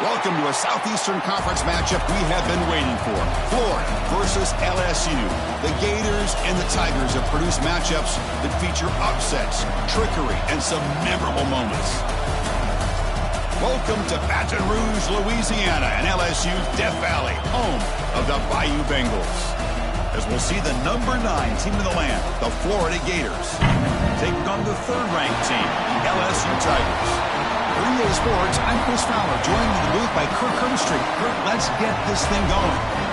Welcome to a Southeastern Conference matchup we have been waiting for. Florida versus LSU. The Gators and the Tigers have produced matchups that feature upsets, trickery, and some memorable moments. Welcome to Baton Rouge, Louisiana, and LSU's Death Valley, home of the Bayou Bengals. As we'll see the number 9 team in the land, the Florida Gators, taking on the third-ranked team, the LSU Tigers. For Ncaa Sports, I'm Chris Fowler, joined in the booth by Kirk Street. Kirk, let's get this thing going.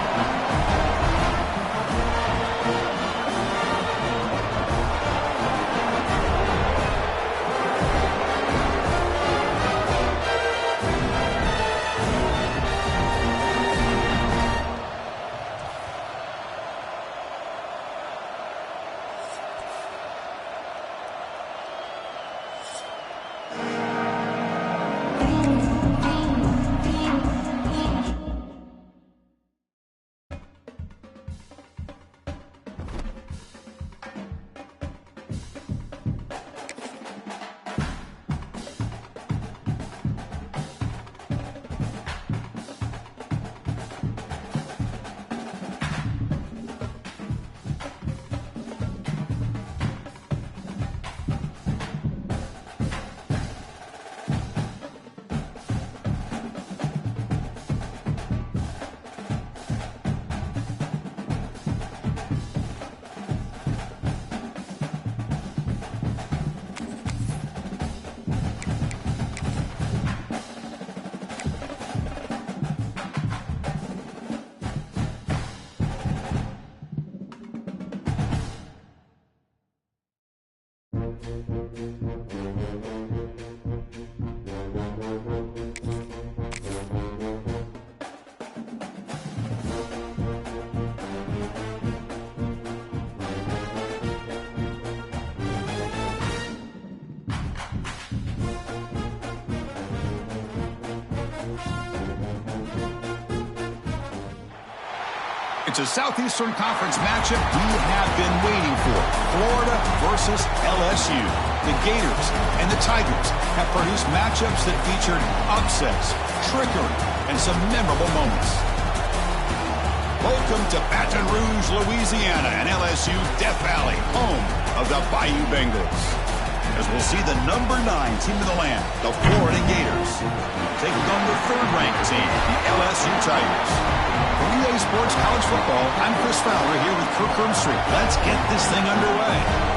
It's a Southeastern Conference matchup we have been waiting for. Florida versus LSU. The Gators and the Tigers have produced matchups that featured upsets, trickery, and some memorable moments. Welcome to Baton Rouge, Louisiana, and LSU's Death Valley, home of the Bayou Bengals. As we'll see the number 9 team in the land, the Florida Gators, taking on the third-ranked team, the LSU Tigers. For Ncaa Sports College Football, I'm Chris Fowler here with Kirk Street. Let's get this thing underway.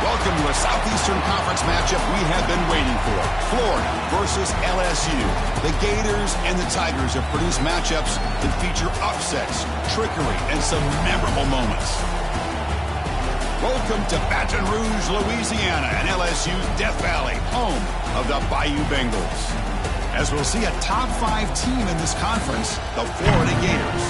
Welcome to a Southeastern Conference matchup we have been waiting for. Florida versus LSU. The Gators and the Tigers have produced matchups that feature upsets, trickery, and some memorable moments. Welcome to Baton Rouge, Louisiana, and LSU's Death Valley, home of the Bayou Bengals. As we'll see a top 5 team in this conference, the Florida Gators,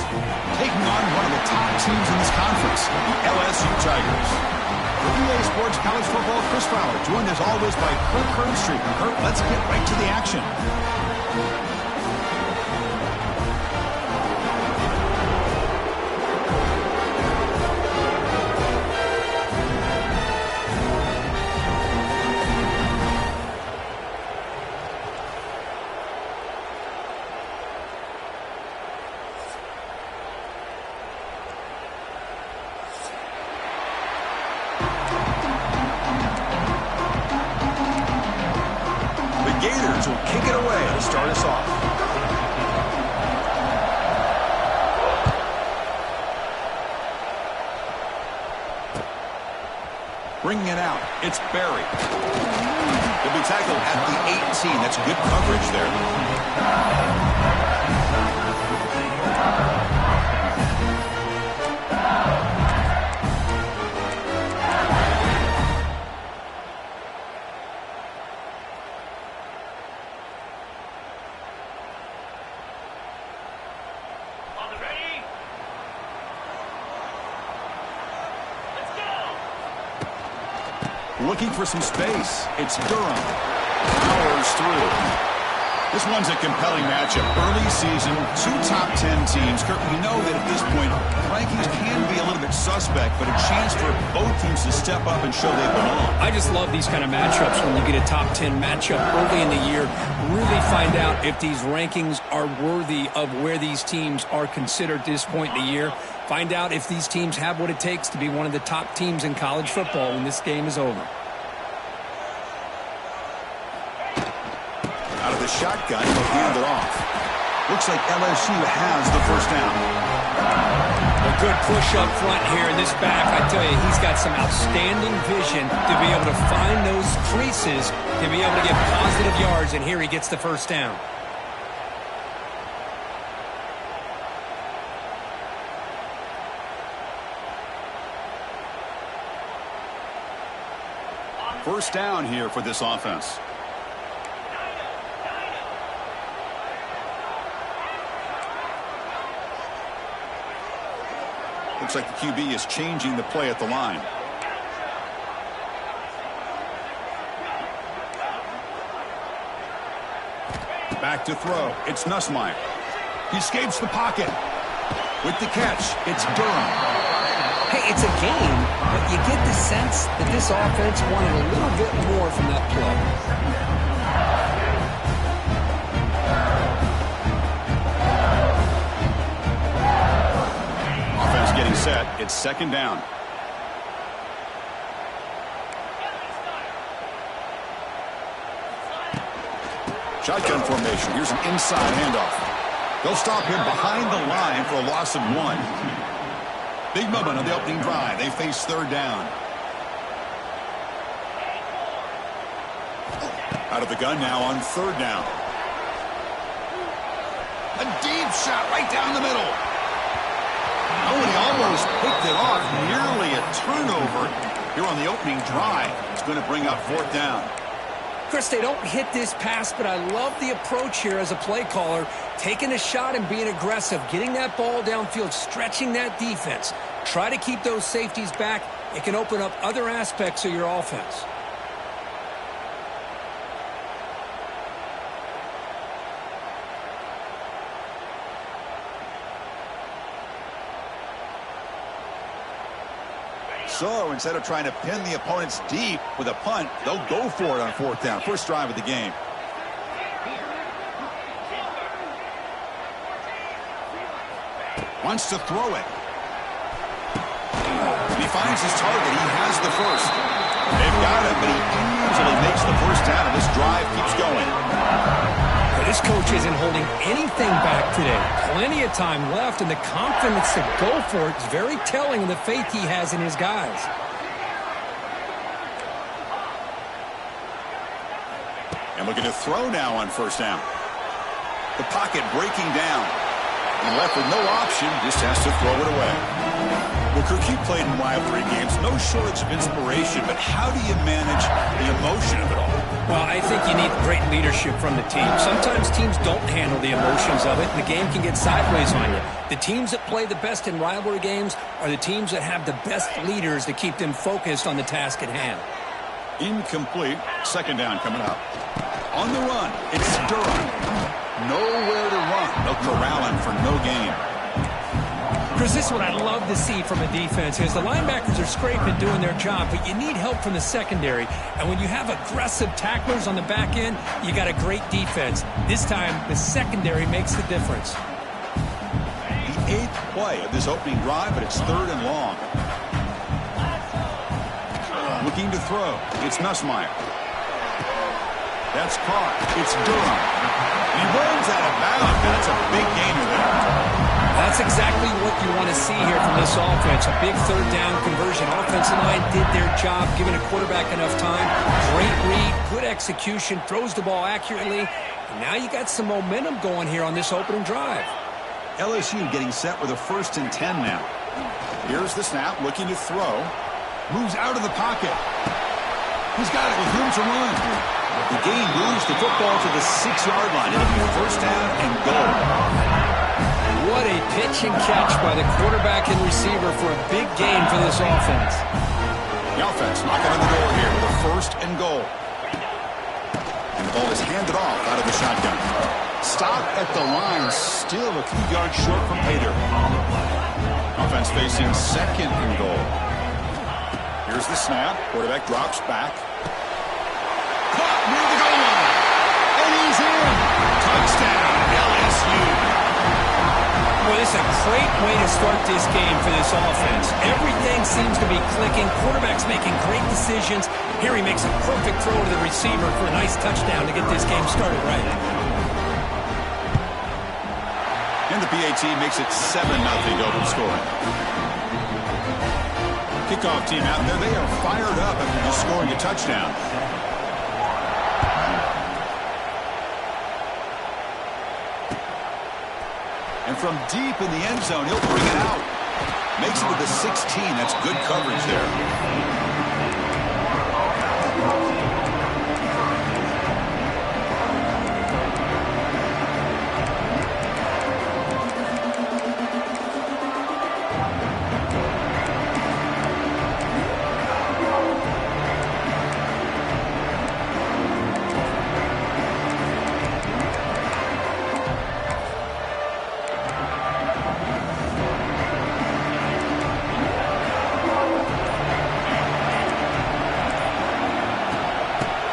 taking on one of the top teams in this conference, the LSU Tigers. For EA Sports College Football, Chris Fowler, joined as always by Kurt Curtis. Kurt, let's get right to the action. Gators will kick it away to start us off. Bringing it out, it's Barry. He'll be tackled at the 18. That's good coverage there. Looking for some space. It's Durham. Powers through. This one's a compelling matchup. Early season, 2 top 10 teams. Kurt, we know that at this point, rankings can be a little bit suspect, but a chance for both teams to step up and show they belong. I just love these kind of matchups when you get a top 10 matchup early in the year. Really find out if these rankings are worthy of where these teams are considered at this point in the year. Find out if these teams have what it takes to be one of the top teams in college football when this game is over. Out of the shotgun, he'll hand it off. Looks like LSU has the first down. A good push up front here in this back. I tell you, he's got some outstanding vision to be able to find those creases, to be able to get positive yards, and here he gets the first down. First down here for this offense. Looks like the QB is changing the play at the line. Back to throw. It's Nussmeier. He escapes the pocket. With the catch, it's Durham. Hey, it's a game, but you get the sense that this offense wanted a little bit more from that play. Getting set. It's second down. Shotgun formation. Here's an inside handoff. They'll stop him behind the line for a loss of 1. Big moment on the opening drive. They face third down. Out of the gun now on third down. A deep shot right down the middle. Oh, and he almost picked it off. Nearly a turnover here on the opening drive. It's going to bring up fourth down. Chris, they don't hit this pass, but I love the approach here as a play caller. Taking a shot and being aggressive, getting that ball downfield, stretching that defense. Try to keep those safeties back. It can open up other aspects of your offense. So instead of trying to pin the opponents deep with a punt, they'll go for it on fourth down. First drive of the game. Wants to throw it. And he finds his target. He has the first. They've got him, but he easily makes the first down, and this drive keeps going. This coach isn't holding anything back today. Plenty of time left, and the confidence to go for it is very telling of the faith he has in his guys. And looking to throw now on first down. The pocket breaking down. And left with no option, just has to throw it away. Well, Kirk, you played in rivalry games. No shortage of inspiration, but how do you manage the emotion of it all? Well, I think you need great leadership from the team. Sometimes teams don't handle the emotions of it, and the game can get sideways on you. The teams that play the best in rivalry games are the teams that have the best leaders to keep them focused on the task at hand. Incomplete. Second down coming up. On the run, it's Durham. Nowhere to run. They'll corral him for no gain. Chris, this is what I love to see from a defense is the linebackers are scraping doing their job, but you need help from the secondary. And when you have aggressive tacklers on the back end, you got a great defense. This time, the secondary makes the difference. The 8th play of this opening drive, but it's 3rd and long. Looking to throw. It's Nussmeier. That's caught. It's Durham. He runs out of bounds. That's a big gainer there. That's exactly what you want to see here from this offense. A big 3rd down conversion. Offensive line did their job, giving a quarterback enough time. Great read, good execution, throws the ball accurately. And now you got some momentum going here on this opening drive. LSU getting set with a 1st and 10 now. Here's the snap, looking to throw. Moves out of the pocket. He's got it with room to run. The gain moves the football to the 6-yard line. It'll be 1st down and goal. What a pitch and catch by the quarterback and receiver for a big gain for this offense. The offense knocking on the door here with a 1st and goal. And the ball is handed off out of the shotgun. Stop at the line, still a few yards short from Pater. Offense facing 2nd and goal. Here's the snap. Quarterback drops back. Caught near the goal line. And he's in. Touchdown, LSU. Well, this is a great way to start this game for this offense. Everything seems to be clicking. Quarterback's making great decisions. Here he makes a perfect throw to the receiver for a nice touchdown to get this game started right. And the PAT makes it 7-0 open scoring. Kickoff team out there. They are fired up after just scoring a touchdown. And from deep in the end zone, he'll bring it out. Makes it to the 16. That's good coverage there.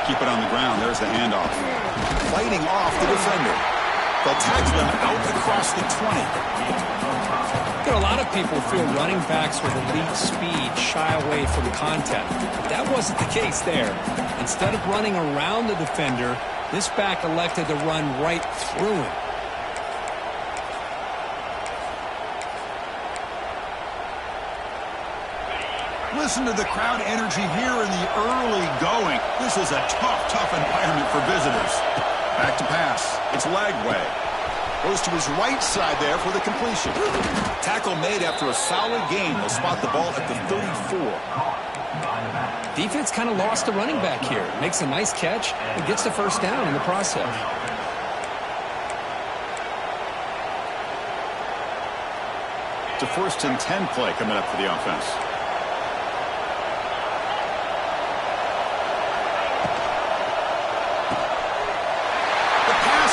Keep it on the ground. There's the handoff. Fighting off the defender. They'll tackle him out across the 20. You know, a lot of people feel running backs with elite speed shy away from contact. But that wasn't the case there. Instead of running around the defender, this back elected to run right through him. Listen to the crowd energy here in the early going. This is a tough environment for visitors. Back to pass. It's Lagway. Goes to his right side there for the completion. Tackle made after a solid gain. They'll spot the ball at the 34. Defense kind of lost the running back here. Makes a nice catch and gets the 1st down in the process. It's a 1st and 10 play coming up for the offense.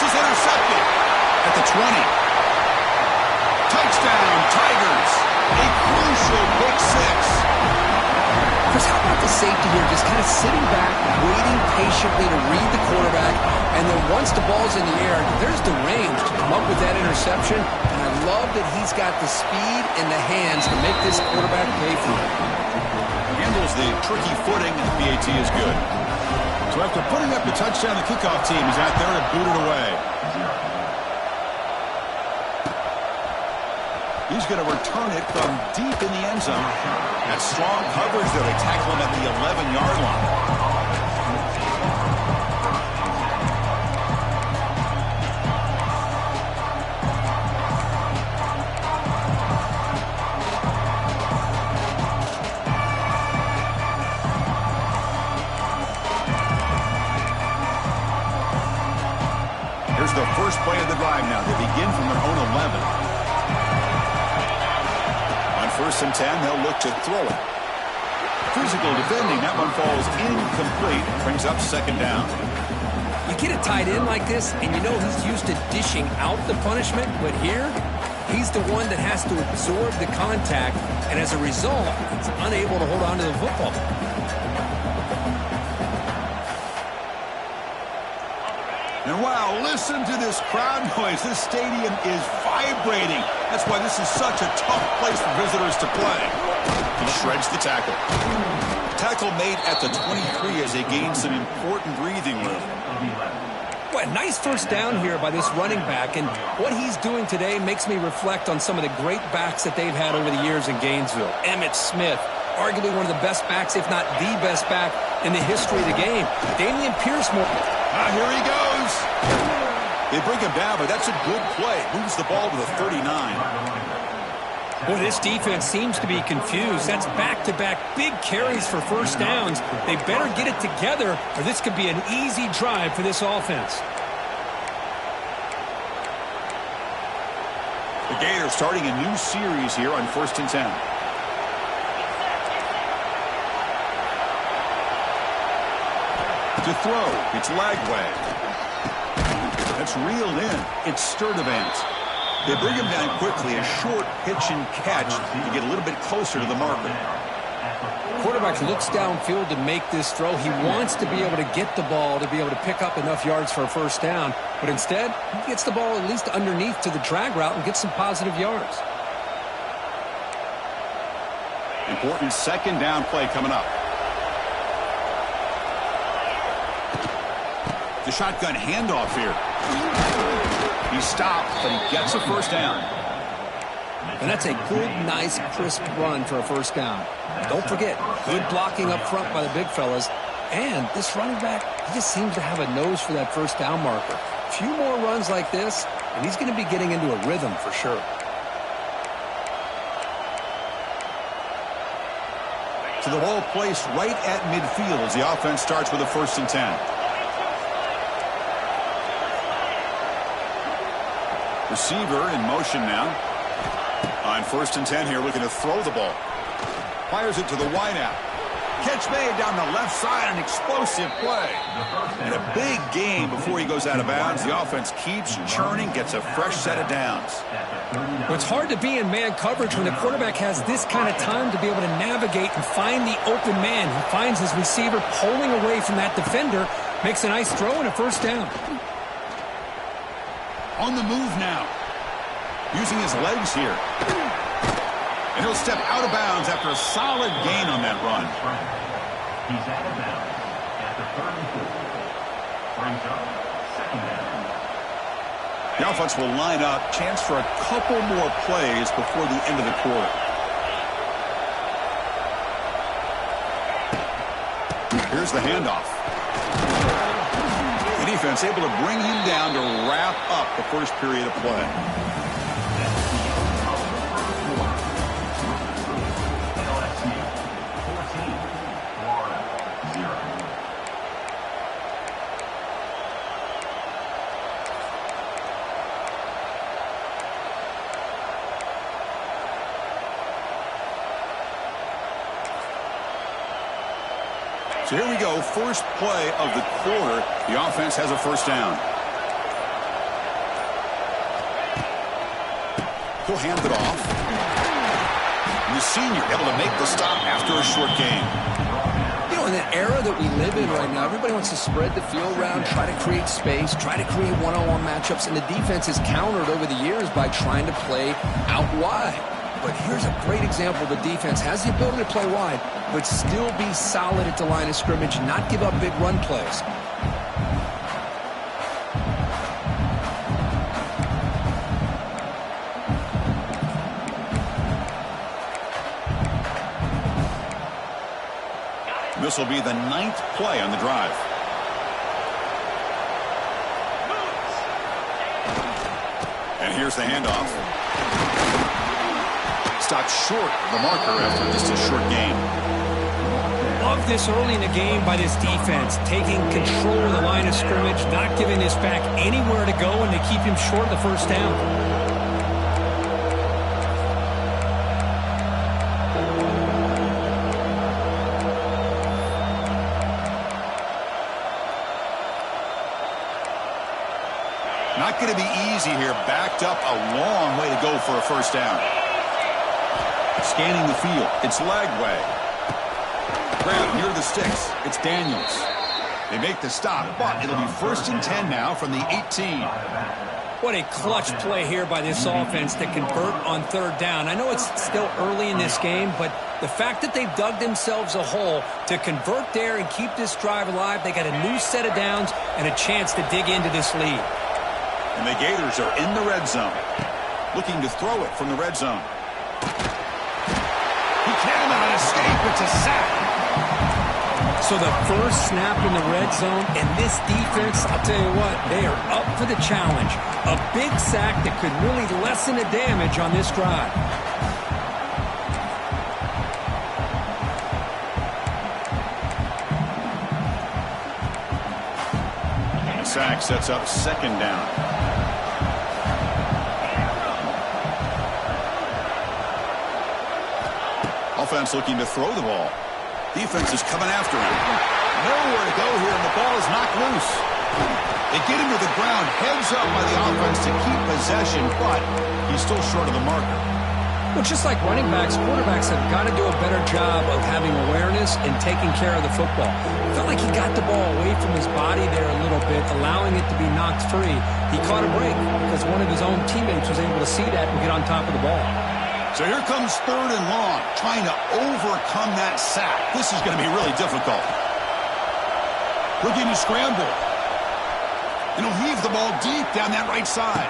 Intercepted at the 20. Touchdown, Tigers. A crucial pick 6. Chris, how about the safety here? Just kind of sitting back, waiting patiently to read the quarterback, and then once the ball's in the air, there's the range to come up with that interception, and I love that he's got the speed and the hands to make this quarterback pay for it. Handles the tricky footing, and the PAT is good. So after putting up the touchdown, the kickoff team is out there to boot it away. He's going to return it from deep in the end zone. That strong coverage there. They tackle him at the 11-yard line. 1st and 10. They'll look to throw it. Physical defending. That one falls incomplete. Brings up 2nd down. You get a tight end like this, and you know he's used to dishing out the punishment, but here, he's the one that has to absorb the contact, and as a result, he's unable to hold on to the football. And wow, listen to this crowd noise. This stadium is vibrating. That's why this is such a tough place for visitors to play. He shreds the tackle. Tackle made at the 23 as they gain some important breathing room. Well, nice 1st down here by this running back, and what he's doing today makes me reflect on some of the great backs that they've had over the years in Gainesville. Emmitt Smith, arguably one of the best backs, if not the best back in the history of the game. Damian Pierce more. Here he goes. They bring him down, but that's a good play. Moves the ball to the 39. Boy, this defense seems to be confused. That's back-to-back big carries for 1st downs. They better get it together, or this could be an easy drive for this offense. The Gators starting a new series here on 1st and 10. To throw, it's Lagway. That's reeled in. It's Sturdivant. They bring him down quickly, a short pitch and catch to get a little bit closer to the marker. Quarterback looks downfield to make this throw. He wants to be able to get the ball to be able to pick up enough yards for a 1st down, but instead, he gets the ball at least underneath to the drag route and gets some positive yards. Important 2nd down play coming up. The shotgun handoff here. He stopped, but he gets a 1st down. And that's a good, nice, crisp run for a 1st down. Don't forget, good blocking up front by the big fellas. And this running back, he just seems to have a nose for that 1st down marker. A few more runs like this, and he's going to be getting into a rhythm for sure. To the ball placed right at midfield as the offense starts with a 1st and 10. Receiver in motion now. On 1st and 10 here, looking to throw the ball. Fires it to the wideout. Catch made down the left side, an explosive play. And a big gain before he goes out of bounds. The offense keeps churning, gets a fresh set of downs. Well, it's hard to be in man coverage when the quarterback has this kind of time to be able to navigate and find the open man. He finds his receiver pulling away from that defender, makes a nice throw and a 1st down. On the move now. Using his legs here. And he'll step out of bounds after a solid gain on that run. He's out of bounds at the 34. Brings up 2nd down. The offense will line up. Chance for a couple more plays before the end of the quarter. Here's the handoff. The defense able to bring him down to wrap up the 1st period of play. So here we go, 1st play of the quarter. The offense has a 1st down. He'll hand it off. And the senior able to make the stop after a short gain. You know, in the era that we live in right now, everybody wants to spread the field around, try to create space, try to create one-on-one matchups, and the defense has countered over the years by trying to play out wide. But here's a great example. The defense has the ability to play wide, but still be solid at the line of scrimmage, not give up big run plays. This will be the 9th play on the drive. And here's the handoff. Stopped short of the marker after just a short gain. Love this early in the game by this defense, taking control of the line of scrimmage, not giving this back anywhere to go, and they keep him short of the 1st down. not going to be easy here. Backed up a long way to go for a first down. Scanning the field. It's Lagway. Grab near the sticks. It's Daniels. They make the stop, but it'll be 1st and 10 now from the 18. What a clutch play here by this offense to convert on 3rd down. I know it's still early in this game, but the fact that they've dug themselves a hole to convert there and keep this drive alive, they got a new set of downs and a chance to dig into this lead. And the Gators are in the red zone, looking to throw it from the red zone. He cannot escape. It's a sack. So the first snap in the red zone, and this defense, I'll tell you what, they are up for the challenge. A big sack that could really lessen the damage on this drive. The sack sets up 2nd down. Offense looking to throw the ball. Defense is coming after him. Nowhere to go here, and the ball is knocked loose. They get him to the ground, heads up by the offense to keep possession, but he's still short of the marker. Well, just like running backs, quarterbacks have got to do a better job of having awareness and taking care of the football. I felt like he got the ball away from his body there a little bit, allowing it to be knocked free. He caught a break because one of his own teammates was able to see that and get on top of the ball. So here comes 3rd and long, trying to overcome that sack. This is going to be really difficult. Looking to scramble. And he'll heave the ball deep down that right side.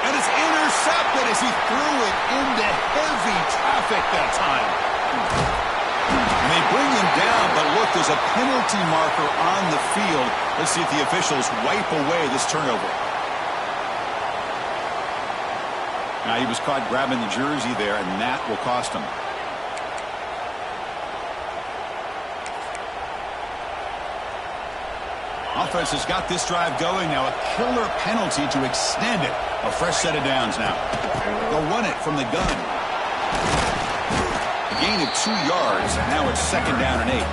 And it's intercepted as he threw it into heavy traffic that time. And they bring him down, but look, there's a penalty marker on the field. Let's see if the officials wipe away this turnover. Now, he was caught grabbing the jersey there, and that will cost him. Offense has got this drive going now. A killer penalty to extend it. A fresh set of downs now. They'll run it from the gun. A gain of 2 yards. Now it's 2nd down and 8.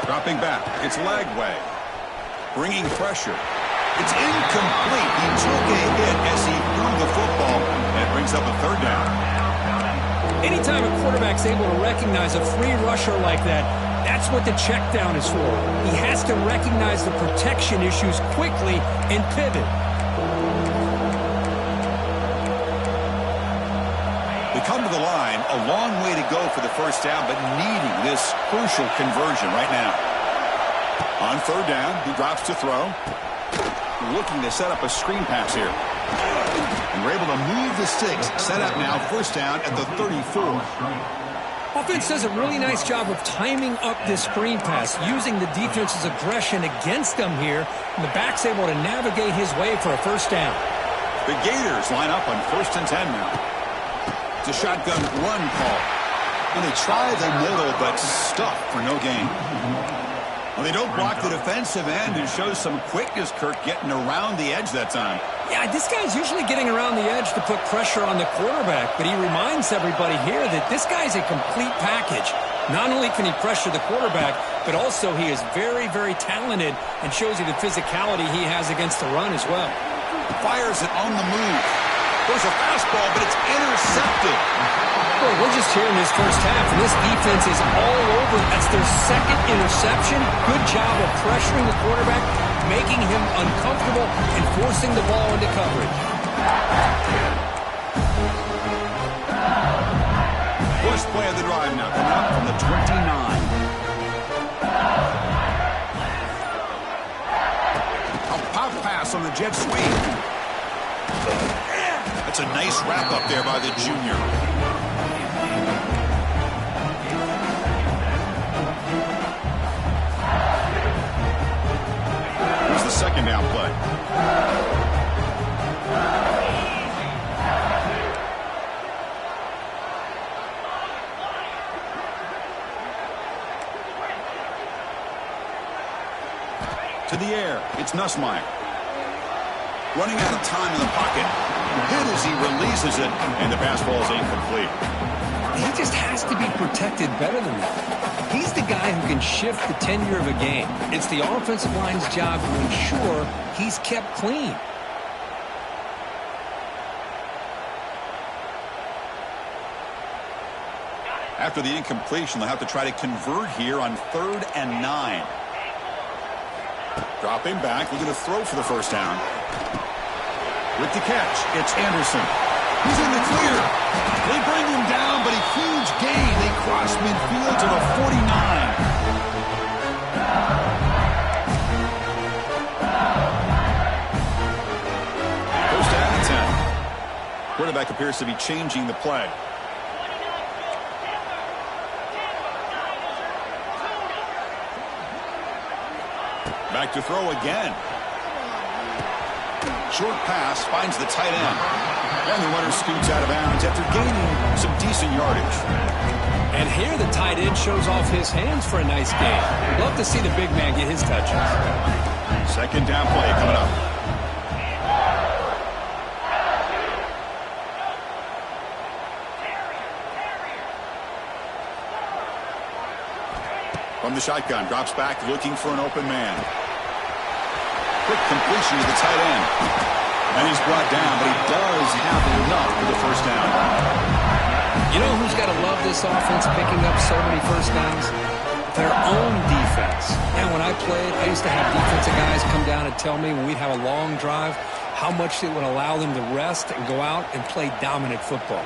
Dropping back, it's Lagway. Bringing pressure. It's incomplete. He took a hit as he threw the football, and it brings up a 3rd down. Anytime a quarterback's able to recognize a free rusher like that, that's what the check down is for. He has to recognize the protection issues quickly and pivot. They come to the line, a long way to go for the first down, but needing this crucial conversion right now. On 3rd down, he drops to throw. Looking to set up a screen pass here. And we're able to move the sticks. Set up now, 1st down at the 34. Offense does a really nice job of timing up this screen pass, using the defense's aggression against them here, and the back's able to navigate his way for a 1st down. The Gators line up on 1st and 10 now. It's a shotgun run call. And they try the middle, but stuff for no gain. Well, they don't block the defensive end and shows some quickness, Kirk, getting around the edge that time. Yeah, this guy's usually getting around the edge to put pressure on the quarterback, but he reminds everybody here that this guy's a complete package. Not only can he pressure the quarterback, but also he is very, very talented and shows you the physicality he has against the run as well. Fires it on the move. There's a fastball, but it's intercepted. Boy, we're just here in this first half, and this defense is all over. That's their 2nd interception. Good job of pressuring the quarterback, making him uncomfortable, and forcing the ball into coverage. First play of the drive now, coming up from the 29. A pop pass on the jet sweep. That's a nice wrap up there by the junior. Here's the 2nd down play. To the air, it's Nussmeier. Running out of time in the pocket. Hit as he releases it, and the pass ball is incomplete. He just has to be protected better than that. He's the guy who can shift the tenure of a game. It's the offensive line's job to ensure he's kept clean. After the incompletion, they'll have to try to convert here on 3rd and 9. Dropping back, looking to throw for the first down. With the catch, it's Anderson. He's in the clear. They bring him down, but a huge gain. They cross midfield to the 49. First down and 10. Quarterback appears to be changing the play. Back to throw again. Short pass finds the tight end. And the runner scoots out of bounds after gaining some decent yardage. And here the tight end shows off his hands for a nice gain. Love to see the big man get his touches. Second down play coming up. From the shotgun, drops back looking for an open man. Quick completion to the tight end. And he's brought down, but he does have enough for the first down. You know who's got to love this offense picking up so many first downs? Their own defense. And when I played, I used to have defensive guys come down and tell me when we'd have a long drive how much it would allow them to rest and go out and play dominant football.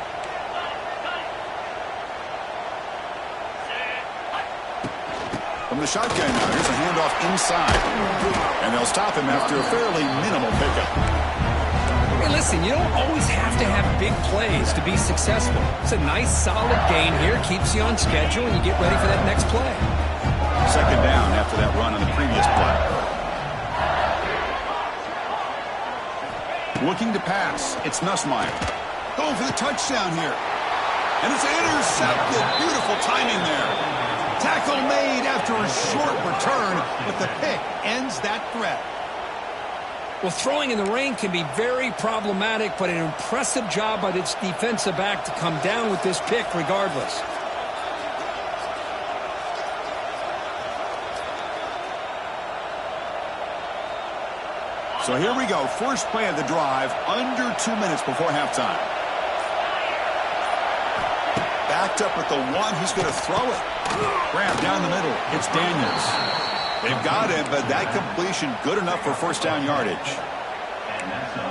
From the shotgun now, here's a handoff inside. And they'll stop him after a fairly minimal pickup. Hey, listen, you don't always have to have big plays to be successful. It's a nice, solid gain here. Keeps you on schedule, and you get ready for that next play. Second down after that run on the previous play. Looking to pass. It's Nussmeier. Going for the touchdown here. And it's intercepted. Beautiful timing there. Tackle made after a short return, but the pick ends that threat. Well, throwing in the rain can be very problematic, but an impressive job by this defensive back to come down with this pick regardless. So here we go. First play of the drive, under 2 minutes before halftime. Backed up at the one, he's going to throw it. Grab down the middle. It's Daniels. They've got him, but that completion good enough for first down yardage.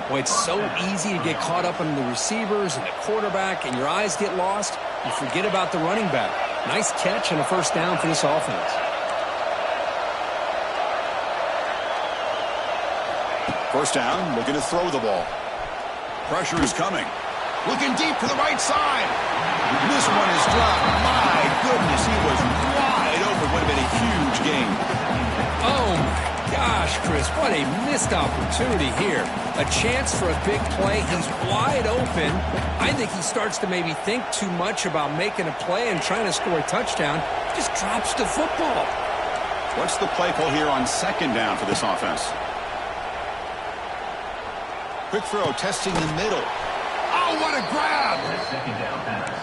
Boy, it's so easy to get caught up in the receivers and the quarterback, and your eyes get lost. You forget about the running back. Nice catch and a first down for this offense. First down, looking to throw the ball. Pressure is coming. Looking deep to the right side. This one is dropped. My goodness, he was wide open. Would have been a huge gain. Oh, my gosh, Chris, what a missed opportunity here. A chance for a big play. He's wide open. I think he starts to maybe think too much about making a play and trying to score a touchdown. Just drops the football. What's the play call here on second down for this offense? Quick throw, testing the middle. Oh, what a grab!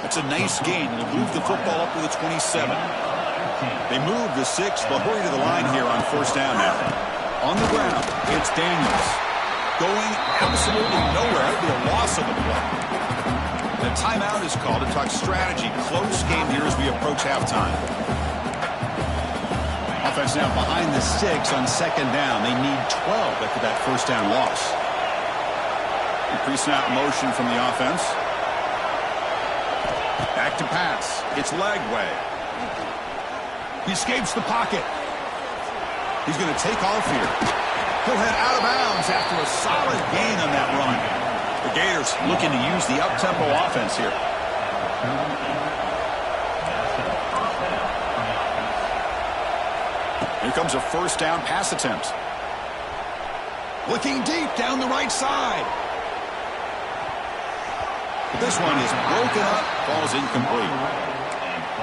It's a nice gain. They'll move the football up to the 27. They move the 6. They'll hurry to the line here on first down now. On the ground, it's Daniels. Going absolutely nowhere. That would be a loss of the play. The timeout is called to talk strategy. Close game here as we approach halftime. Offense now behind the 6 on second down. They need 12 after that first down loss. Pre-snap motion from the offense. Back to pass. It's Lagway. He escapes the pocket. He's going to take off here. He'll head out of bounds after a solid gain on that run. The Gators looking to use the up-tempo offense here. Here comes a first down pass attempt. Looking deep down the right side. This one is broken up, falls incomplete.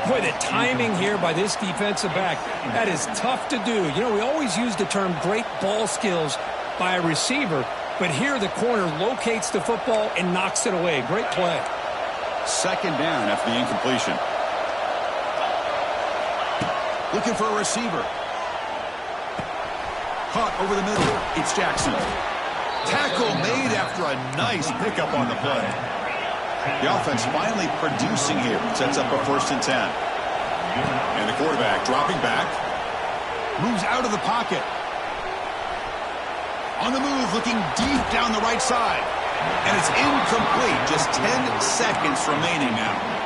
Boy, the timing here by this defensive back, that is tough to do. You know, we always use the term great ball skills by a receiver, but here the corner locates the football and knocks it away. Great play. Second down after the incompletion. Looking for a receiver. Caught over the middle. It's Jackson. Tackle made after a nice pickup on the play. The offense finally producing here. Sets up a 1st and 10. And the quarterback dropping back. Moves out of the pocket. On the move, looking deep down the right side. And it's incomplete. Just 10 seconds remaining now.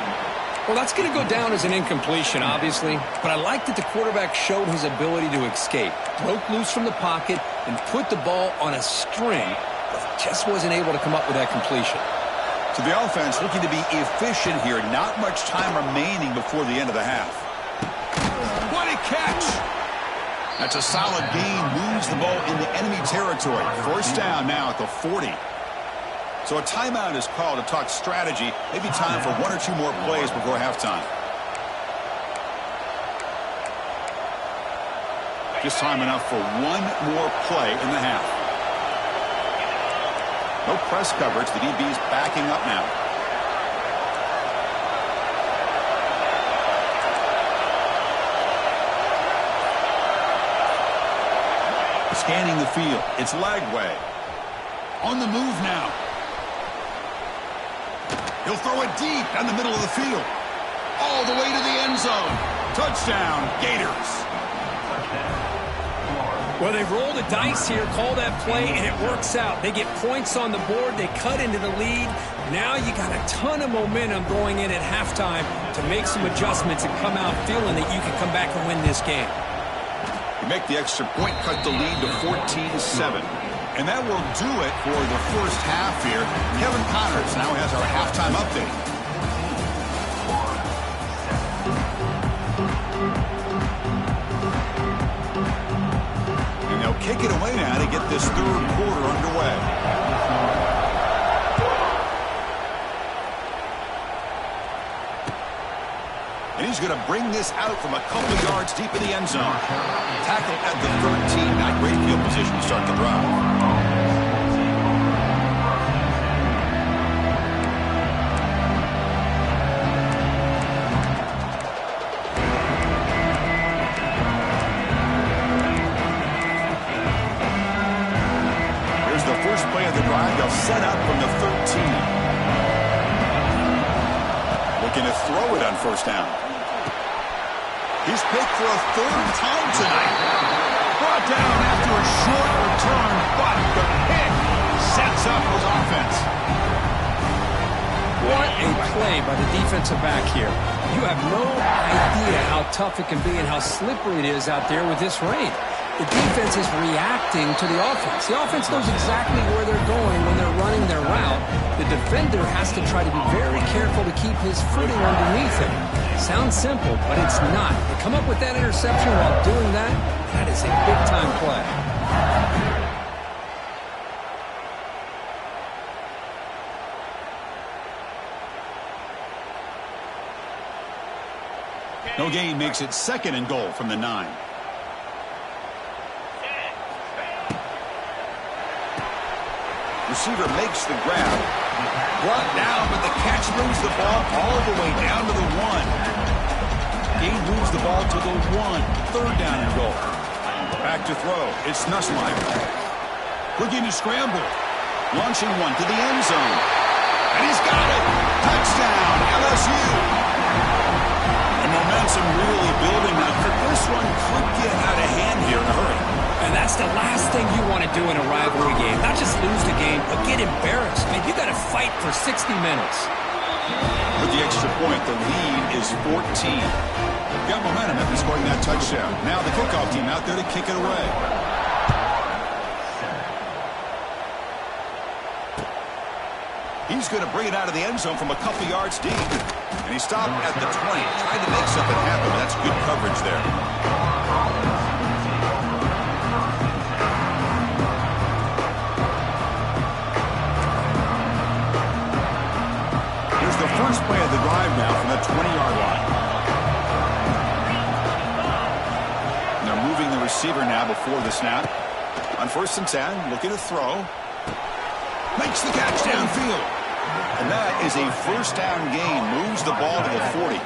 Well, that's going to go down as an incompletion, obviously. But I like that the quarterback showed his ability to escape. Broke loose from the pocket and put the ball on a string. But just wasn't able to come up with that completion. So the offense looking to be efficient here. Not much time remaining before the end of the half. What a catch! That's a solid gain. Moves the ball into enemy territory. 1st down now at the 40. So a timeout is called to talk strategy. Maybe time for 1 or 2 more plays before halftime. Just time enough for 1 more play in the half. No press coverage. The DB's backing up now. Scanning the field. It's Lagway. On the move now. He'll throw it deep down the middle of the field. All the way to the end zone. Touchdown, Gators. Well, they roll the dice here, call that play, and it works out. They get points on the board. They cut into the lead. Now you got a ton of momentum going in at halftime to make some adjustments and come out feeling that you can come back and win this game. You make the extra point, cut the lead to 14-7. And that will do it for the first half here. Kevin Connors now has our halftime update. And they'll kick it away now to get this 3rd quarter underway. And he's going to bring this out from a couple yards deep in the end zone. Tackle at the 13. Not great field position to start the drive. Here's the first play of the drive. They'll set up from the 13. Looking to throw it on 1st down. He's picked for a 3rd time tonight. Brought down after a short return, but the pick sets up his offense. What a play by the defensive back here. You have no idea how tough it can be and how slippery it is out there with this rain. The defense is reacting to the offense. The offense knows exactly where they're going when they're running their route. The defender has to try to be very careful to keep his footing underneath him. Sounds simple, but it's not. To come up with that interception while doing that, that is a big-time play. No gain makes it 2nd and goal from the 9. Receiver makes the grab. Brought down, but the catch moves the ball all the way down to the 1. Gain moves the ball to the 1. 3rd down and goal. Back to throw. It's Nussmeier. Looking to scramble. Launching one to the end zone. And he's got it. Touchdown, LSU. The momentum really building now. This one could get out of hand here in a hurry. And that's the last thing you want to do in a rivalry game. Not just lose the game, but get embarrassed. Man, you got to fight for 60 minutes. With the extra point, the lead is 14. Got momentum after scoring that touchdown. Now the kickoff team out there to kick it away. He's going to bring it out of the end zone from a couple yards deep. And he stopped at the 20. Tried to make something happen. That's good coverage there. Here's the first play of the drive now from the 20-yard line. receiver now before the snap. On 1st and 10, looking to throw. Makes the catch downfield. And that is a first down gain. Moves the ball to the 40.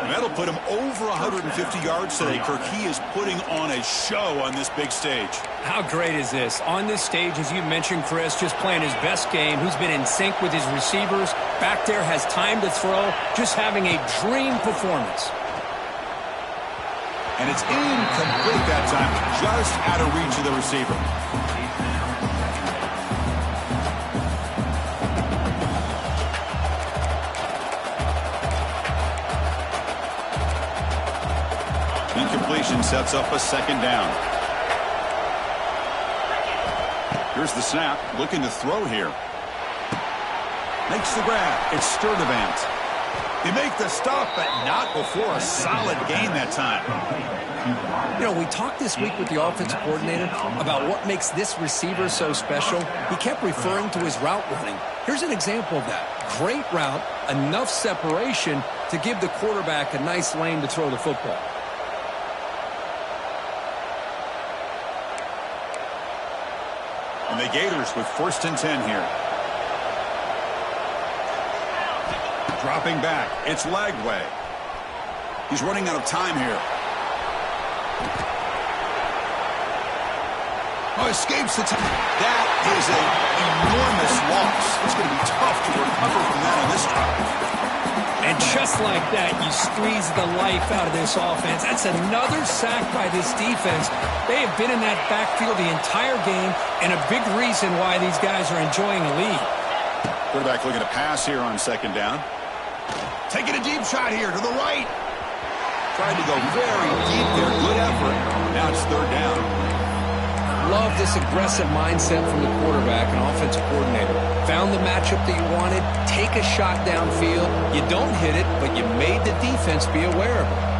And that'll put him over 150 yards today. Kirk, he is putting on a show on this big stage. How great is this? On this stage, as you mentioned, Chris, just playing his best game. Who's been in sync with his receivers. Back there, has time to throw. Just having a dream performance. And it's incomplete that time. Just out of reach of the receiver. Incompletion sets up a 2nd down. Here's the snap. Looking to throw here. Makes the grab. It's Sturdivant. They make the stop, but not before a solid gain that time. You know, we talked this week with the offensive coordinator about what makes this receiver so special. He kept referring to his route running. Here's an example of that. Great route, enough separation to give the quarterback a nice lane to throw the football. And the Gators with 1st and 10 here. Dropping back. It's Lagway. He's running out of time here. Oh, escapes the time. That is an enormous loss. It's going to be tough to recover from that on this drive. And just like that, you squeeze the life out of this offense. That's another sack by this defense. They have been in that backfield the entire game, and a big reason why these guys are enjoying a lead. Quarterback looking to pass here on 2nd down. Taking a deep shot here to the right. Tried to go very deep there. Good effort. Now it's 3rd down. Love this aggressive mindset from the quarterback and offensive coordinator. Found the matchup that you wanted. Take a shot downfield. You don't hit it, but you made the defense be aware of it.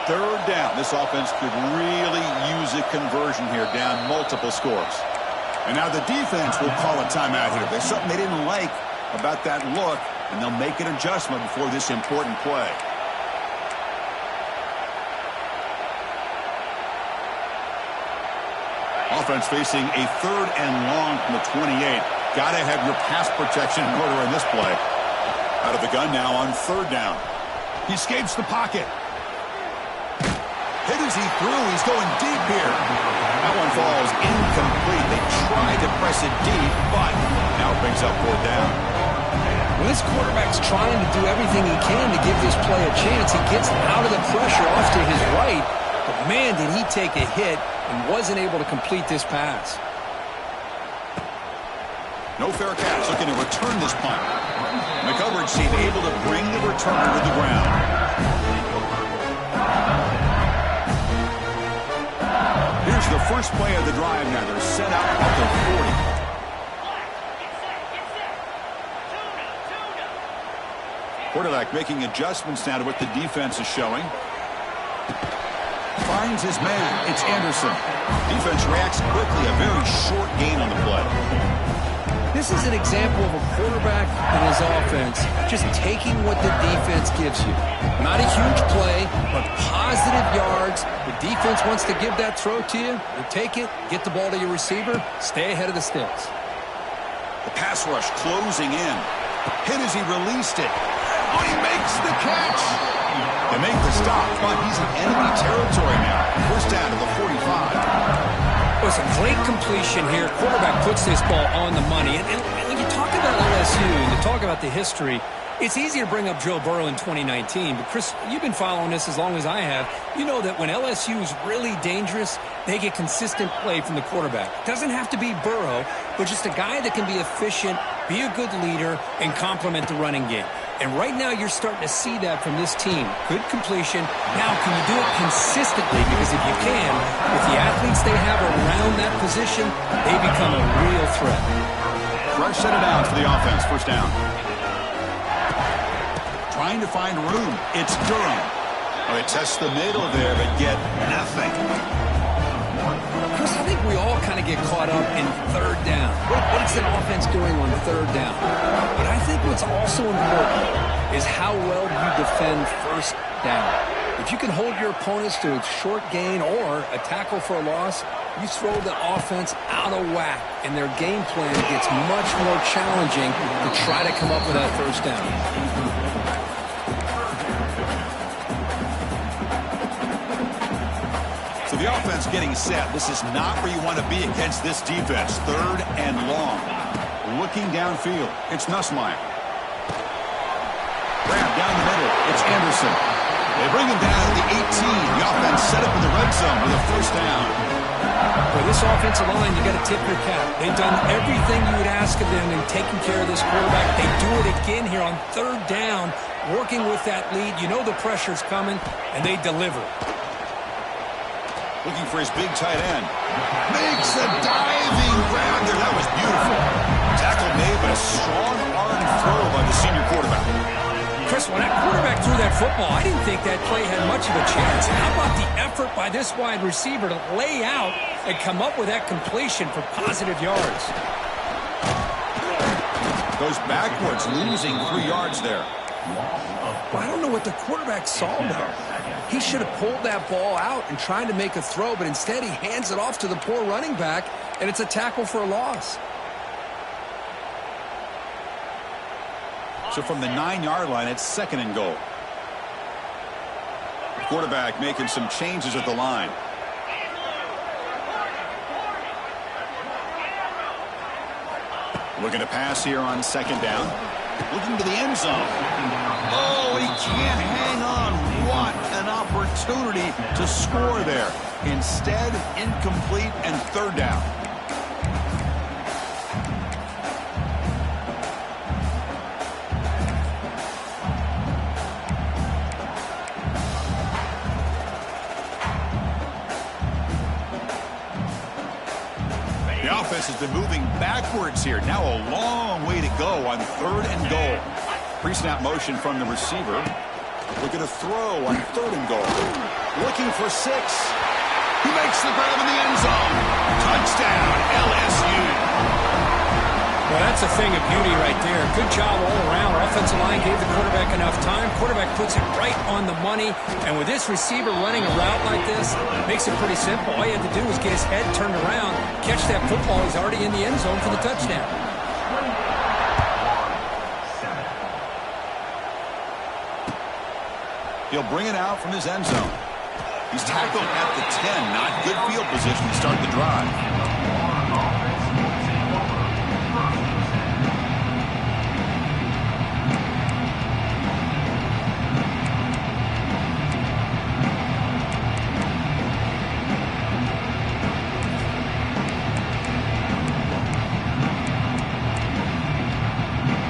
Third down. This offense could really use a conversion here, down multiple scores. And now the defense will call a timeout here. There's something they didn't like about that look, and they'll make an adjustment before this important play. Offense facing a 3rd and long from the 28. Got to have your pass protection in order in this play. Out of the gun now on 3rd down. He escapes the pocket. Hit as he threw. He's going deep here. That one falls incomplete. They tried to press it deep, but now it brings up 4th down. When this quarterback's trying to do everything he can to give this play a chance, he gets out of the pressure off to his right. But, man, did he take a hit and wasn't able to complete this pass. No fair catch. Looking to return this punt. And the coverage team able to bring the returner to the ground. Here's the first play of the drive now. They're set out at the 40. Quarterback making adjustments now to what the defense is showing. Finds his man. It's Anderson. Defense reacts quickly. A very short gain on the play. This is an example of a quarterback and his offense just taking what the defense gives you. Not a huge play, but positive yards. The defense wants to give that throw to you. You take it, get the ball to your receiver, stay ahead of the sticks. The pass rush closing in. Hit as he released it. Oh, he makes the catch. They make the stop, but he's in enemy territory now. First down to the 45. It was a great completion here. Quarterback puts this ball on the money. And when you talk about LSU and you talk about the history, it's easy to bring up Joe Burrow in 2019. But, Chris, you've been following this as long as I have. You know that when LSU is really dangerous, they get consistent play from the quarterback. It doesn't have to be Burrow, but just a guy that can be efficient, be a good leader, and complement the running game. And right now you're starting to see that from this team. Good completion. Now, can you do it consistently? Because if you can, with the athletes they have around that position, they become a real threat. Fresh set of downs for the offense. First down. Trying to find room. It's Durham. Oh, they test the middle there, but get nothing. Chris, I think we all kind of get caught up in third down. What's an offense doing on third down? But I think what's also important is how well you defend first down. If you can hold your opponents to a short gain or a tackle for a loss, you throw the offense out of whack, and their game plan gets much more challenging to try to come up with that first down. So the offense getting set. This is not where you want to be against this defense. Third and long. Looking downfield. It's Nussmeier. Grab down the middle. It's Anderson. They bring him down to the 18. The offense set up in the red zone with a first down. For this offensive line, you got to tip your cap. They've done everything you would ask of them in taking care of this quarterback. They do it again here on third down, working with that lead. You know the pressure's coming, and they deliver. Looking for his big tight end. Makes a diving grab there. That was beautiful. Tackle made, but a strong arm throw by the senior quarterback. Chris, when that quarterback threw that football, I didn't think that play had much of a chance. How about the effort by this wide receiver to lay out and come up with that completion for positive yards? Goes backwards, losing 3 yards there. Well, I don't know what the quarterback saw there. He should have pulled that ball out and tried to make a throw, but instead he hands it off to the poor running back, and it's a tackle for a loss. So from the 9-yard line, it's second and goal. The quarterback making some changes at the line. Looking to pass here on second down. Looking to the end zone. Oh, he can't hang on. What an opportunity to score there. Instead, incomplete and third down. The offense has been moving backwards here. Now a long way to go on third and goal. Pre-snap motion from the receiver. Looking to throw on third and goal. Looking for 6. He makes the grab in the end zone. Touchdown, LSU. Well, that's a thing of beauty right there. Good job all around. Offensive line gave the quarterback enough time. Quarterback puts it right on the money. And with this receiver running a route like this, it makes it pretty simple. All you have to do is get his head turned around, catch that football. He's already in the end zone for the touchdown. He'll bring it out from his end zone. He's tackled at the 10. Not good field position to start the drive.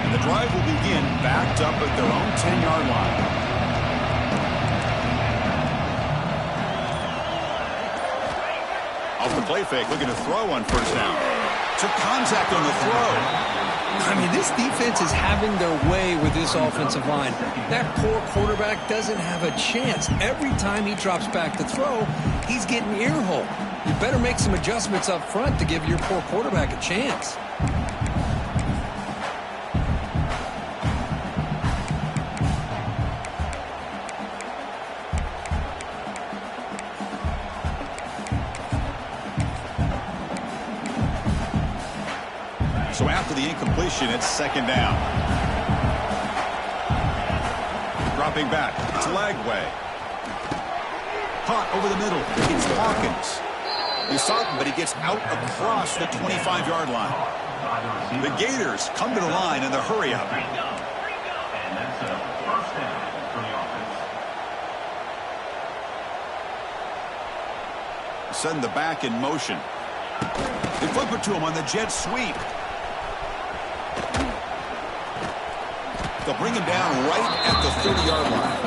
And the drive will begin backed up at their own 10-yard line. Off the play fake, looking to throw on first down. Took contact on the throw. I mean, this defense is having their way with this offensive line. That poor quarterback doesn't have a chance. Every time he drops back to throw, he's getting ear-hole. You better make some adjustments up front to give your poor quarterback a chance. So after the incompletion, it's second down. Dropping back. It's Lagway. Caught over the middle. It's Hawkins. He saw him, but he gets out across the 25-yard line. The Gators come to the line in the hurry-up. And that's a first down for the offense. Send the back in motion. They flip it to him on the jet sweep. They'll bring him down right at the 30-yard line.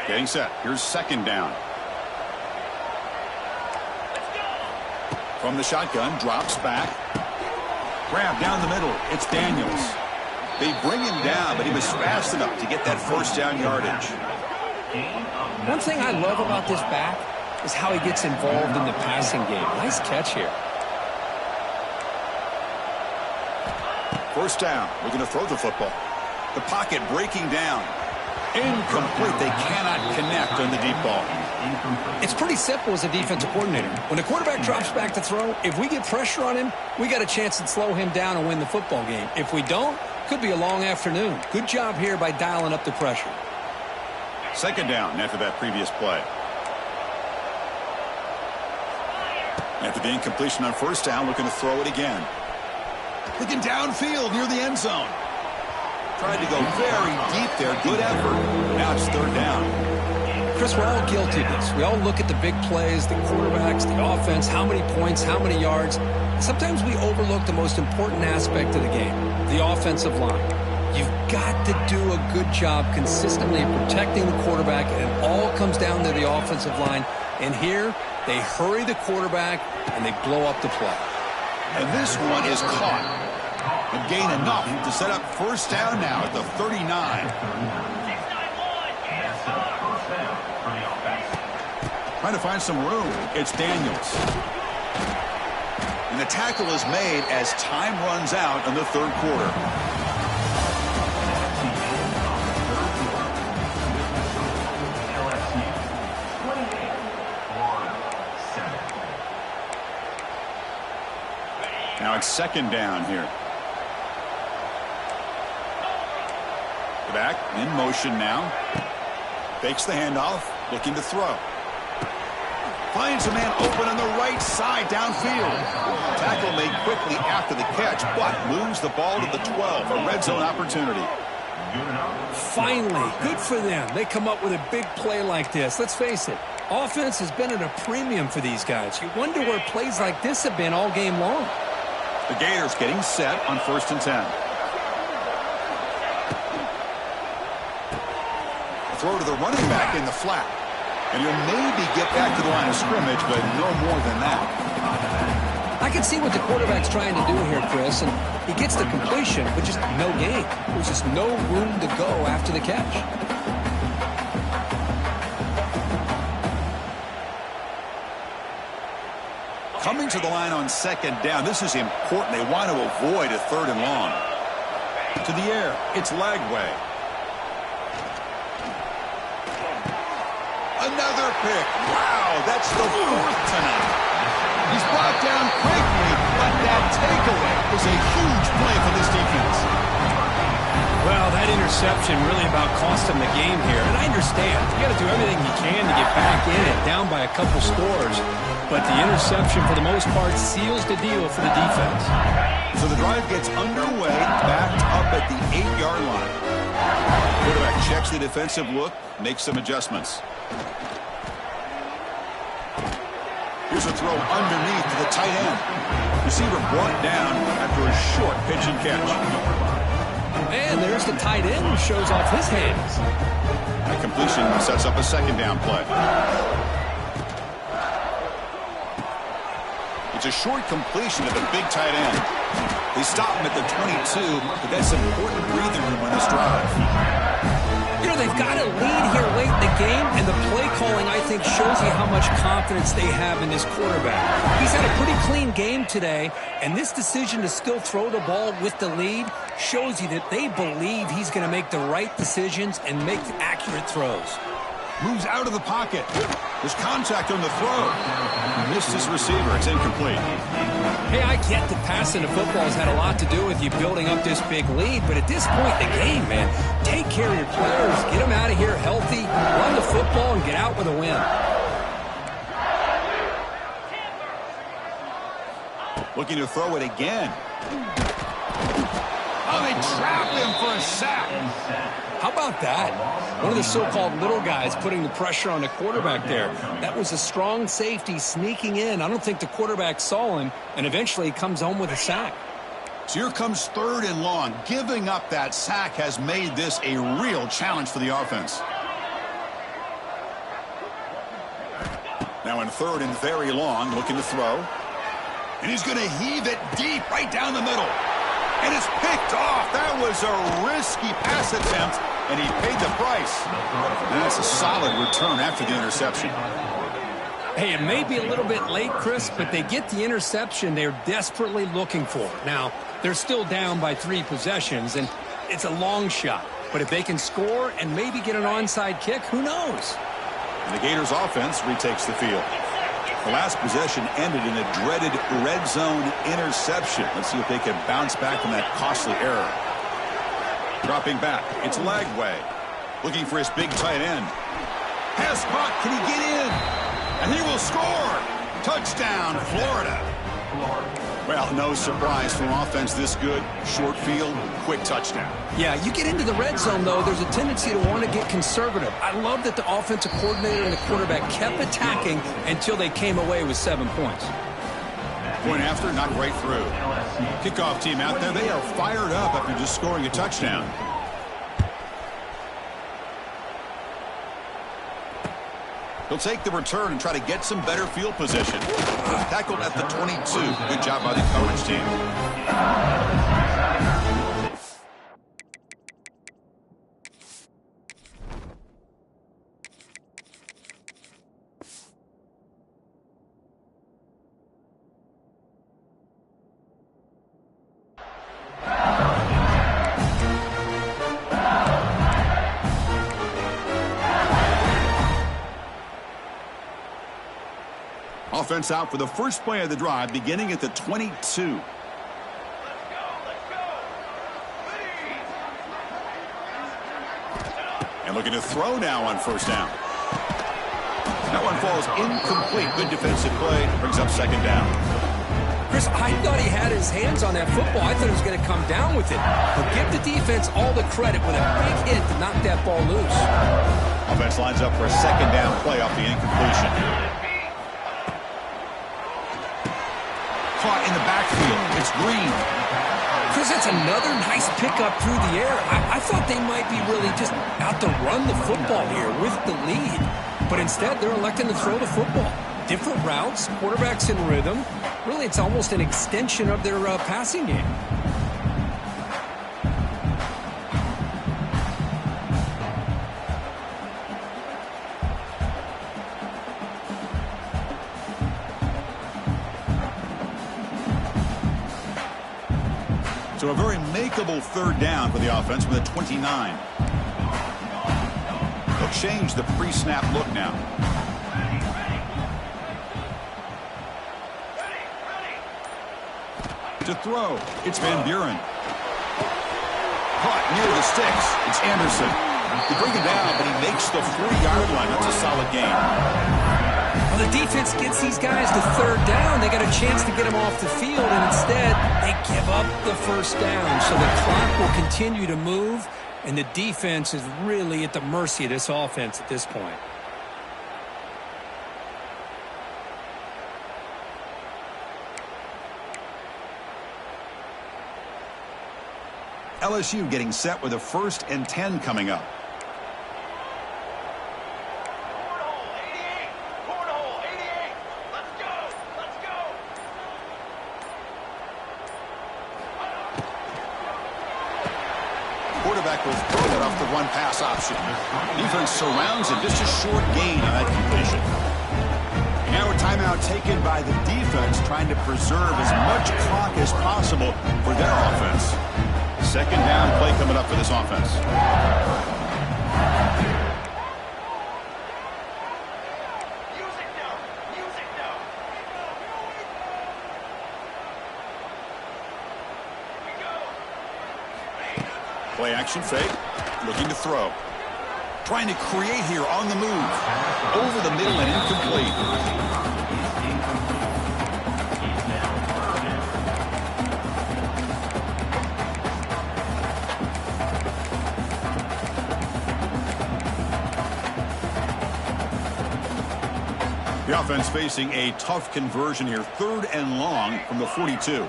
Getting set. Here's second down. From the shotgun, drops back. Grab down the middle. It's Daniels. They bring him down, but he was fast enough to get that first down yardage. One thing I love about this back is how he gets involved in the passing game. Nice catch here. First down. Looking to throw the football. The pocket breaking down. Incomplete. They cannot connect on the deep ball. It's pretty simple as a defensive coordinator. When the quarterback drops back to throw, if we get pressure on him, we got a chance to slow him down and win the football game. If we don't, could be a long afternoon. Good job here by dialing up the pressure. Second down after that previous play. After the incompletion on first down, looking to throw it again. Looking downfield near the end zone. Tried to go very deep there. Good effort. Now it's third down. Chris, we're all guilty of this. We all look at the big plays, the quarterbacks, the offense, how many points, how many yards. Sometimes we overlook the most important aspect of the game, the offensive line. You've got to do a good job consistently protecting the quarterback, and it all comes down to the offensive line. And here, they hurry the quarterback, and they blow up the play. And this one is caught. And gain enough to set up first down now at the 39. Trying to find some room. It's Daniels. And the tackle is made as time runs out in the third quarter. Now it's second down here. Back in motion now. Fakes the handoff. Looking to throw. Finds a man open on the right side downfield. Tackle made quickly after the catch, but moves the ball to the 12. A red zone opportunity. Finally, good for them. They come up with a big play like this. Let's face it, offense has been at a premium for these guys. You wonder where plays like this have been all game long. The Gators getting set on 1st and 10. Throw to the running back in the flat. And he'll maybe get back to the line of scrimmage, but no more than that. I can see what the quarterback's trying to do here, Chris, and he gets the completion, but just no gain. There's just no room to go after the catch. Coming to the line on second down. This is important. They want to avoid a third and long. To the air. It's Lagway. Another pick. Wow, that's the fourth tonight. He's brought down quickly, but that takeaway is a huge play for this defense. Well, that interception really about cost him the game here. And I understand. You got to do everything you can to get back in it, down by a couple scores. But the interception, for the most part, seals the deal for the defense. So the drive gets underway, backed up at the 8-yard line. Quarterback checks the defensive look, makes some adjustments. Here's a throw underneath to the tight end. Receiver brought down after a short pitch and catch. And there's the tight end who shows off his hands. The completion sets up a second down play. It's a short completion to the big tight end. They stop him at the 22, but that's important breathing room on this drive. You know, they've got a lead here late in the game, and the play calling, I think, shows you how much confidence they have in this quarterback. He's had a pretty clean game today, and this decision to still throw the ball with the lead shows you that they believe he's going to make the right decisions and make accurate throws. Moves out of the pocket. There's contact on the throw. He missed his receiver. It's incomplete. Hey, I get that passing the football has had a lot to do with you building up this big lead, but at this point in the game, man, take care of your players. Get them out of here healthy, run the football, and get out with a win. Looking to throw it again. Oh, they trapped him for a sack. How about that? One of the so-called little guys putting the pressure on the quarterback there. That was a strong safety sneaking in. I don't think the quarterback saw him, and eventually he comes home with a sack. So here comes third and long. Giving up that sack has made this a real challenge for the offense. on third and very long, looking to throw. And he's going to heave it deep right down the middle. And it's picked off. That was a risky pass attempt, and he paid the price. And that's a solid return after the interception. Hey, it may be a little bit late, Chris, but they get the interception they're desperately looking for. Now, they're still down by 3 possessions, and it's a long shot. But if they can score and maybe get an onside kick, who knows? And the Gators offense retakes the field. The last possession ended in a dreaded red zone interception. Let's see if they can bounce back from that costly error. Dropping back, it's Lagway. Looking for his big tight end. Pass caught, can he get in? And he will score! Touchdown, Florida. Well, no surprise from offense this good. Short field, quick touchdown. Yeah, you get into the red zone, though, there's a tendency to want to get conservative. I love that the offensive coordinator and the quarterback kept attacking until they came away with 7 points. Point after, not right through. Kickoff team out there, they are fired up after just scoring a touchdown. He'll take the return and try to get some better field position. Tackled at the 22. Good job by the coverage team. Offense out for the first play of the drive, beginning at the 22. And looking to throw now on first down. That one falls incomplete. Good defensive play. Brings up second down. Chris, I thought he had his hands on that football. I thought he was going to come down with it. But give the defense all the credit with a big hit to knock that ball loose. Offense lines up for a second down play off the incompletion. Caught in the backfield. It's Green. Chris, that's another nice pickup through the air. I thought they might be really just out to run the football here with the lead. But instead, they're electing to throw the football. Different routes, quarterbacks in rhythm. Really, it's almost an extension of their passing game. So a very makeable third down for the offense with a 29. They'll change the pre-snap look now. To throw, it's Van Buren. Caught near the sticks, it's Anderson. They bring it down, but he makes the 40-yard line. That's a solid gain. Well, the defense gets these guys to third down. They got a chance to get them off the field, and instead they give up the first down. So the clock will continue to move, and the defense is really at the mercy of this offense at this point. LSU getting set with a 1st and 10 coming up. Quarterback will throw it off the run-pass option. Defense surrounds it. Just a short gain on that completion. And now a timeout taken by the defense, trying to preserve as much clock as possible for their offense. Second down play coming up for this offense. Play action fake. Looking to throw. Trying to create here on the move. Over the middle and incomplete. The offense facing a tough conversion here. 3rd and long from the 42.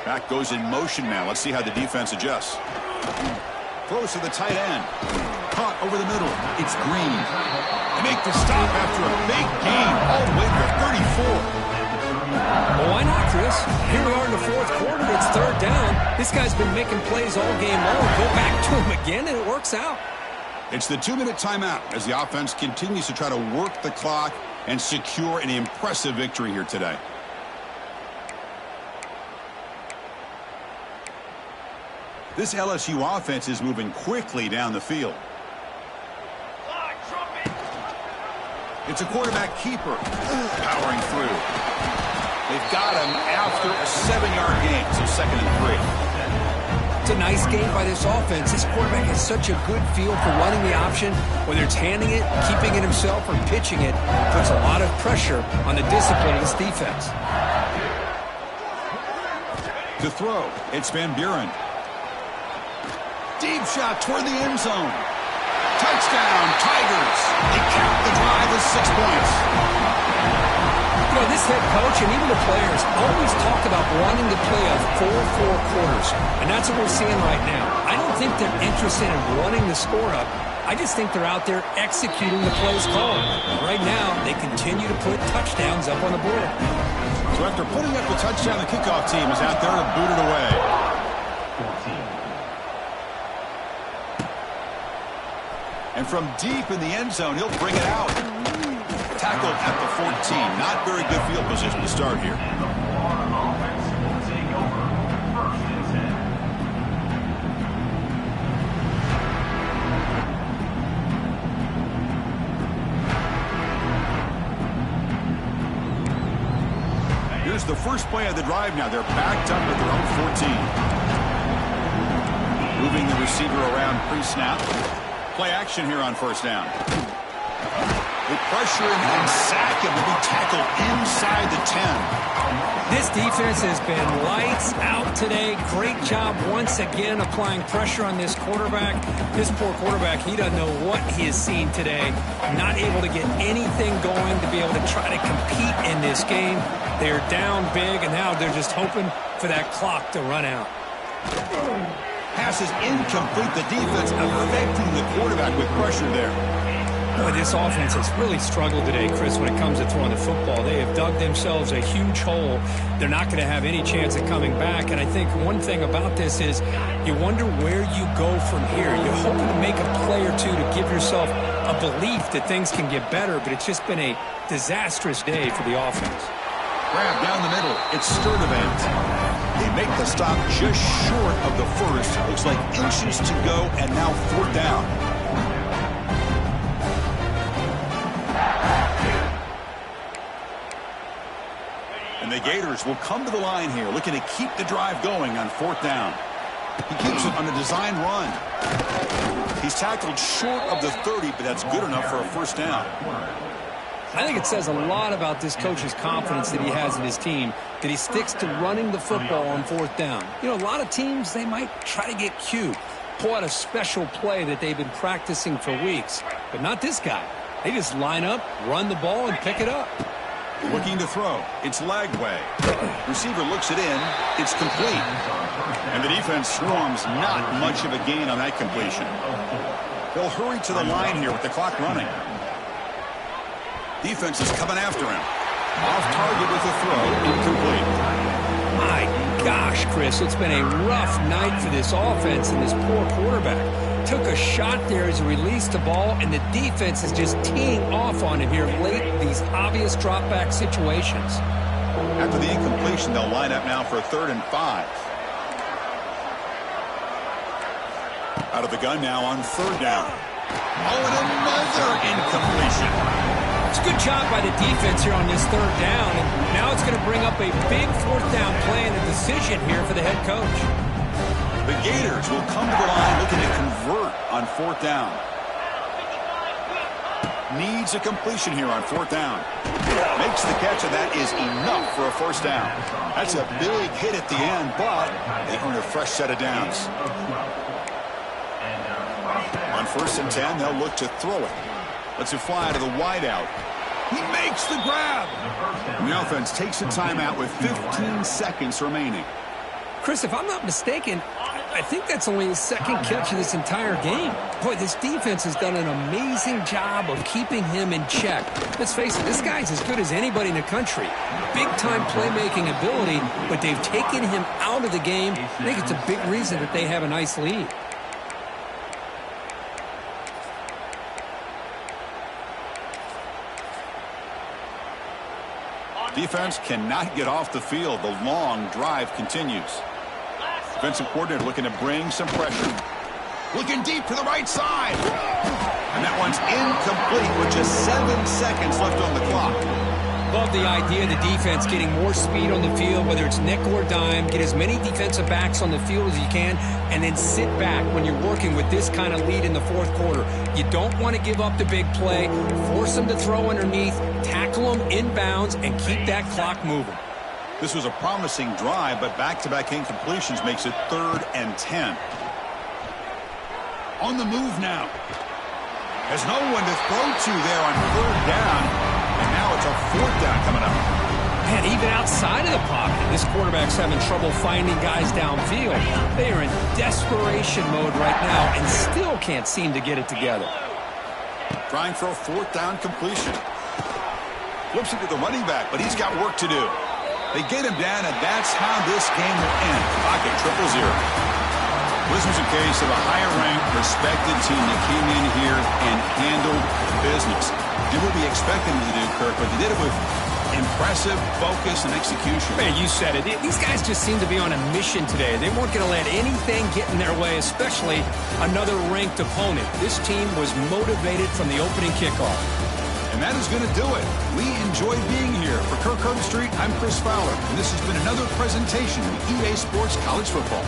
Back goes in motion now. Let's see how the defense adjusts. Throws to the tight end. Caught out over the middle. It's Green. They make the stop after a big gain all the way to the 34. Well, why not, Chris? Here we are in the fourth quarter. It's third down. This guy's been making plays all game long. Go back to him again, and it works out. It's the 2-minute timeout as the offense continues to try to work the clock and secure an impressive victory here today. This LSU offense is moving quickly down the field. It's a quarterback keeper powering through. They've got him after a 7-yard gain, so 2nd and 3. It's a nice game by this offense. This quarterback has such a good feel for running the option. Whether it's handing it, keeping it himself, or pitching it, puts a lot of pressure on the discipline of this defense. To throw, it's Van Buren. Deep shot toward the end zone. Touchdown, Tigers. They count the drive as 6 points. You know, this head coach and even the players always talk about wanting to play a 4-4 quarters, and that's what we're seeing right now. I don't think they're interested in running the score up. I just think they're out there executing the plays called. Right now, they continue to put touchdowns up on the board. So after putting up the touchdown, the kickoff team is out there to boot it away. 14. And from deep in the end zone, he'll bring it out. Tackled at the 14. Not very good field position to start here. Here's the first play of the drive now. They're backed up at their own 14. Moving the receiver around pre-snap. Play action here on first down. They pressure him and sack him to be tackled inside the 10. This defense has been lights out today. Great job once again applying pressure on this quarterback. This poor quarterback, he doesn't know what he has seen today. Not able to get anything going to be able to try to compete in this game. They're down big, and now they're just hoping for that clock to run out. Pass is incomplete. The defense affecting the quarterback with pressure there. Boy, this offense has really struggled today, Chris, when it comes to throwing the football. They have dug themselves a huge hole. They're not going to have any chance of coming back. And I think one thing about this is you wonder where you go from here. You're hoping to make a play or two to give yourself a belief that things can get better, but it's just been a disastrous day for the offense. Grab down the middle. It's Sturdivant. They make the stop just short of the first. Looks like inches to go, and now 4th down. And the Gators will come to the line here, looking to keep the drive going on 4th down. He keeps it on a design run. He's tackled short of the 30, but that's good enough for a first down. I think it says a lot about this coach's confidence that he has in his team, that he sticks to running the football on 4th down. You know, a lot of teams, they might try to get cute, pull out a special play that they've been practicing for weeks. But not this guy. They just line up, run the ball, and pick it up. Looking to throw. It's Lagway. Receiver looks it in. It's complete. And the defense swarms not much of a gain on that completion. They'll hurry to the line here with the clock running. Defense is coming after him. Off target with a throw. Incomplete. My gosh, Chris, it's been a rough night for this offense and this poor quarterback. Took a shot there as he released the ball, and the defense is just teeing off on him here late in these obvious drop-back situations. After the incompletion, they'll line up now for 3rd and 5. Out of the gun now on 3rd down. Oh, and another incompletion. It's a good job by the defense here on this 3rd down, and now it's going to bring up a big 4th down play and a decision here for the head coach. The Gators will come to the line looking to convert on 4th down. Needs a completion here on 4th down. Makes the catch, and that is enough for a first down. That's a big hit at the end, but they earn a fresh set of downs. On 1st and 10, they'll look to throw it. Lets it fly to the wideout. He makes the grab. And the offense takes a timeout with 15 seconds remaining. Chris, if I'm not mistaken, I think that's only his second catch of this entire game. Boy, this defense has done an amazing job of keeping him in check. Let's face it, this guy's as good as anybody in the country. Big-time playmaking ability, but they've taken him out of the game. I think it's a big reason that they have a nice lead. Defense cannot get off the field. The long drive continues. Defensive coordinator looking to bring some pressure. Looking deep to the right side. And that one's incomplete with just 7 seconds left on the clock. Love the idea of the defense getting more speed on the field, whether it's nickel or dime. Get as many defensive backs on the field as you can, and then sit back when you're working with this kind of lead in the fourth quarter. You don't want to give up the big play. Force them to throw underneath, tackle them inbounds, and keep that clock moving. This was a promising drive, but back-to-back incompletions makes it 3rd and 10. On the move now. Has no one to throw to there on 3rd down. And now it's a 4th down coming up. Man, even outside of the pocket, this quarterback's having trouble finding guys downfield. They are in desperation mode right now and still can't seem to get it together. Trying for a 4th down completion. Flips it to the running back, but he's got work to do. They get him down, and that's how this game will end. Pocket 0-0. This was a case of a higher-ranked, respected team that came in here and handled business. Did what we expected them to do, Kirk, but they did it with impressive focus and execution. Man, you said it. These guys just seem to be on a mission today. They weren't going to let anything get in their way, especially another ranked opponent. This team was motivated from the opening kickoff. And that is going to do it. We enjoyed being here. For Kirk Street, I'm Chris Fowler, and this has been another presentation of EA Sports College Football.